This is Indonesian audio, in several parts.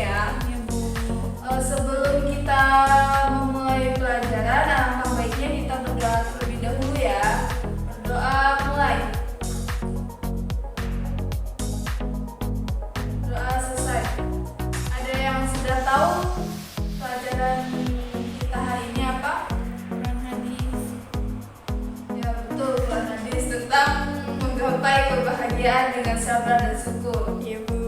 ya. Iya, Bu. Sebelum kita memulai pelajaran, alangkah baiknya kita berdoa terlebih dahulu ya. Berdoa mulai. Doa selesai. Ada yang sudah tahu pelajaran kita hari ini apa? Quran hadis. Ya betul, Quran hadis tentang menggapai kebahagiaan dengan sabar dan syukur. Iya, Bu.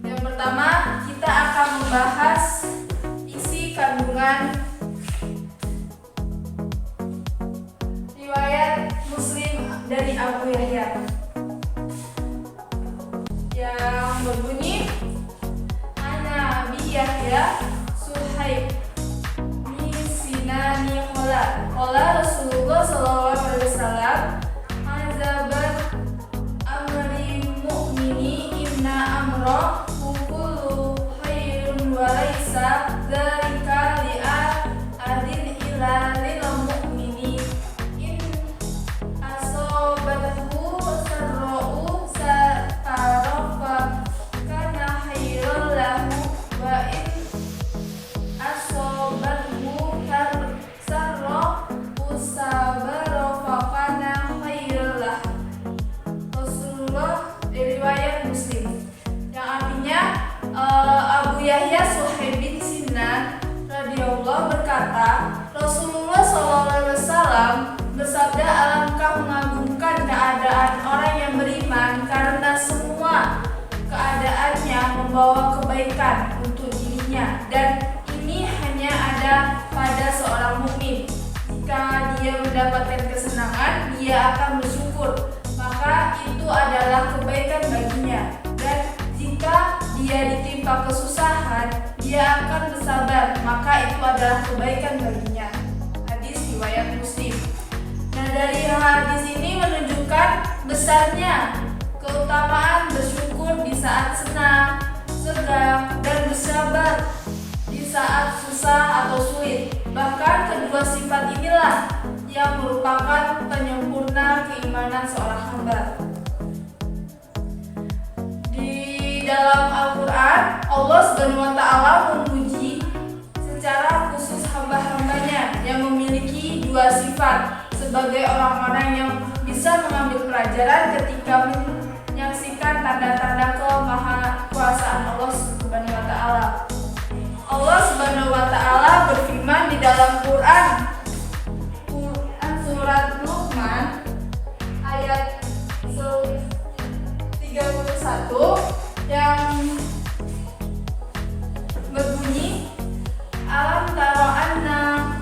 Yang pertama, kita akan membahas isi kandungan riwayat Muslim dari Abu Yahya yang berbunyi, Ana Abi Yahya Suhaib min Sinani qala Rasulullah sallallahu alaihi wasallam azaban amri mu'mini inna amra kullu khairun wa laisa dzalika adin illa lil mu'mini in asobathu sarra'u sa'arafa kana khairan lahu wa in asobathu sarra'u sabarafa kana khairan lahu. Rasulullah, riwayat Muslim, yang artinya Abu Yahya Suhaib bin Sinan radhiyallahu berkata, Rasulullah SAW bersabda, alangkah mengagumkan keadaan orang yang beriman karena semua keadaannya membawa kebaikan untuk dirinya, dan ini hanya ada pada seorang mukmin. Jika dia mendapatkan kesenangan, dia akan bersyukur, maka itu adalah kebaikan baginya, dan jika dia ditimpa kesusahan, dia akan bersabar, maka itu adalah kebaikan baginya. Hadis riwayat Muslim. Nah, dari hadis ini menunjukkan besarnya keutamaan bersyukur di saat senang, segang, dan bersabar di saat susah atau sulit. Bahkan kedua sifat inilah yang merupakan penyempurna keimanan seorang hamba. Di dalam Al-Quran, Allah SWT memuji secara khusus hamba-hambanya yang memiliki dua sifat sebagai orang-orang yang bisa mengambil pelajaran ketika menyaksikan tanda-tanda kemahakuasaan Allah SWT. Allah SWT berfirman di dalam Quran surat Luqman ayat 31 yang berbunyi, alam taro anna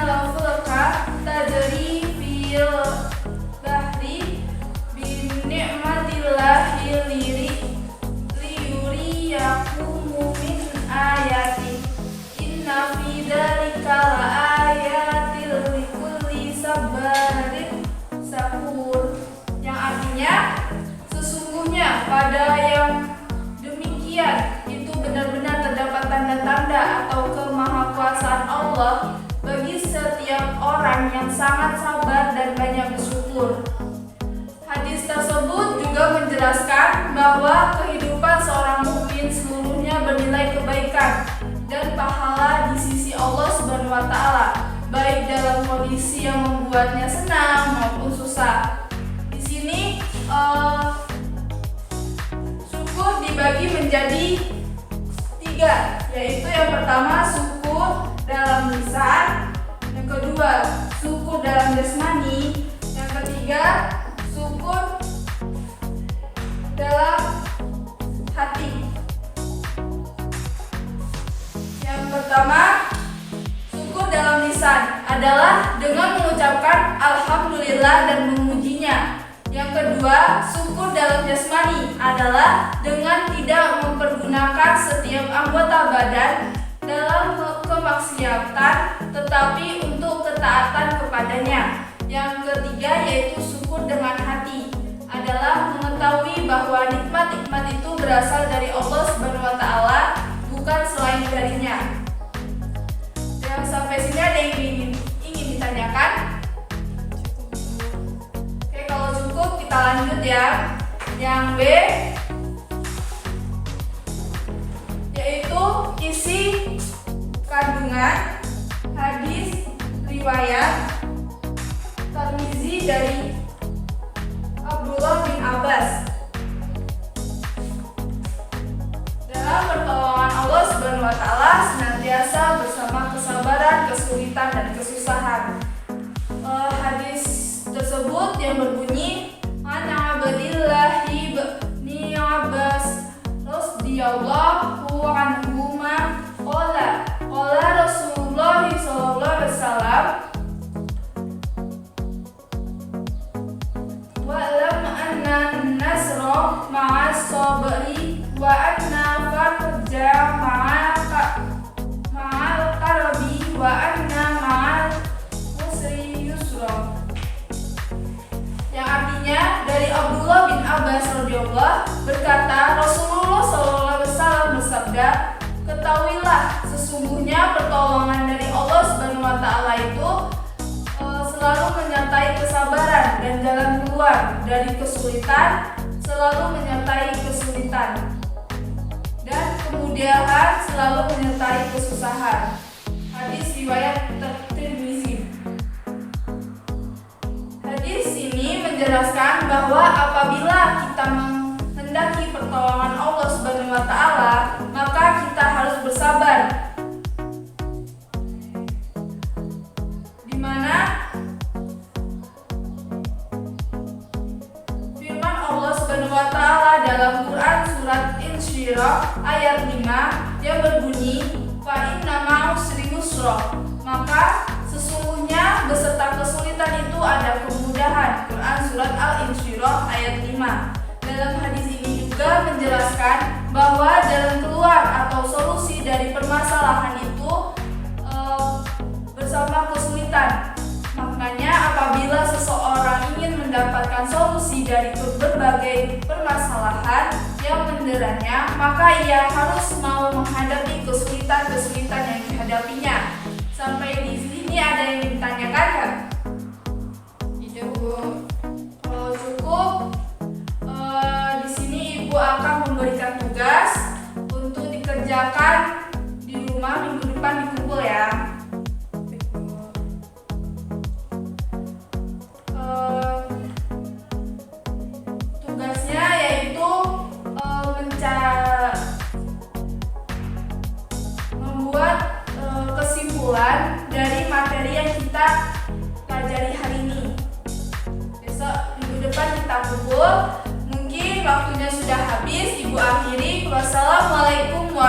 lafulka tajri fil bahri bin ni'matillahi liyuriyakum min ayati inna fi dzalika laayatil likulli sabarin syakur, yang artinya sesungguhnya pada yang demikian itu benar-benar terdapat tanda-tanda atau kemahakuasaan Allah bagi setiap orang yang sangat sabar dan banyak bersyukur. Hadis tersebut juga menjelaskan bahwa kehidupan seorang mukmin seluruhnya bernilai kebaikan dan pahala di sisi Allah SWT, baik dalam kondisi yang membuatnya senang maupun susah. Di sini syukur dibagi menjadi tiga, yaitu yang pertama syukur dalam lisan, yang kedua syukur dalam jasmani, yang ketiga syukur dalam hati. Yang pertama, syukur dalam lisan adalah dengan mengucapkan alhamdulillah dan memujinya. Yang kedua, syukur dalam jasmani adalah dengan tidak mempergunakan setiap anggota badan dalam kemaksiatan, tetapi untuk ketaatan kepadanya. Yang ketiga yaitu syukur dengan hati adalah mengetahui bahwa nikmat-nikmat itu berasal dari Allah SWT, bukan selain darinya. Dan sampai sini ada yang ingin ditanyakan? Oke, kalau cukup kita lanjut ya. Yang B yaitu isi kandungan hadis riwayat Tirmizi dari Abdullah bin Abbas. Dalam pertolongan Allah Subhanahu wa taala senantiasa bersama kesabaran, kesulitan dan kesusahan. Hadis tersebut yang berbunyi an Abdillahi bin Abbas radhiyallahu anhuma qala Rasulullah sallallahu alaihi wasallam wa'lam anna an-nasra ma'as sabri wa anna farja ma'al qarbi wa anna ma'al usri yusra. Yang artinya dari Abdullah bin Abbas radhiyallahu berkata, Rasulullah sallallahu alaihi wasallam bersabda, ketahuilah sesungguhnya pertolongan dari Allah Subhanahu wa taala itu selalu menyertai kesabaran, dan jalan keluar dari kesulitan selalu menyertai kesulitan, dan kemudahan selalu menyertai kesusahan. Hadis riwayat Tirmizi. Hadis ini menjelaskan bahwa apabila kita menghendaki pertolongan Allah Subhanahu wa taala, maka kita harus bersabar. Di mana firman Allah Subhanahu wa taala dalam Quran surat Insyirah ayat 5 yang berbunyi fa inna ma'usri yusra, maka sesungguhnya beserta kesulitan itu ada kemudahan. Quran surat Al-Insyirah ayat 5. Dalam hadis ini juga menjelaskan bahwa jalan keluar atau solusi dari permasalahan itu bersama kesulitan. Makanya apabila seseorang ingin mendapatkan solusi dari berbagai permasalahan yang menderanya, maka ia harus mau menghadapi kesulitan-kesulitan yang dihadapinya. Sampai di sini ada yang ditanyakan kan? Tidak, Bu. Kalau cukup, di sini Ibu akan memberikan tugas untuk dikerjakan di rumah minggu depan dikumpul ya. Tugasnya yaitu membuat kesimpulan dari materi yang kita pelajari hari ini. Besok minggu depan kita kumpul. Mungkin waktunya sudah habis, Ibu akhiri. Wassalamualaikum warahmatullahi wabarakatuh.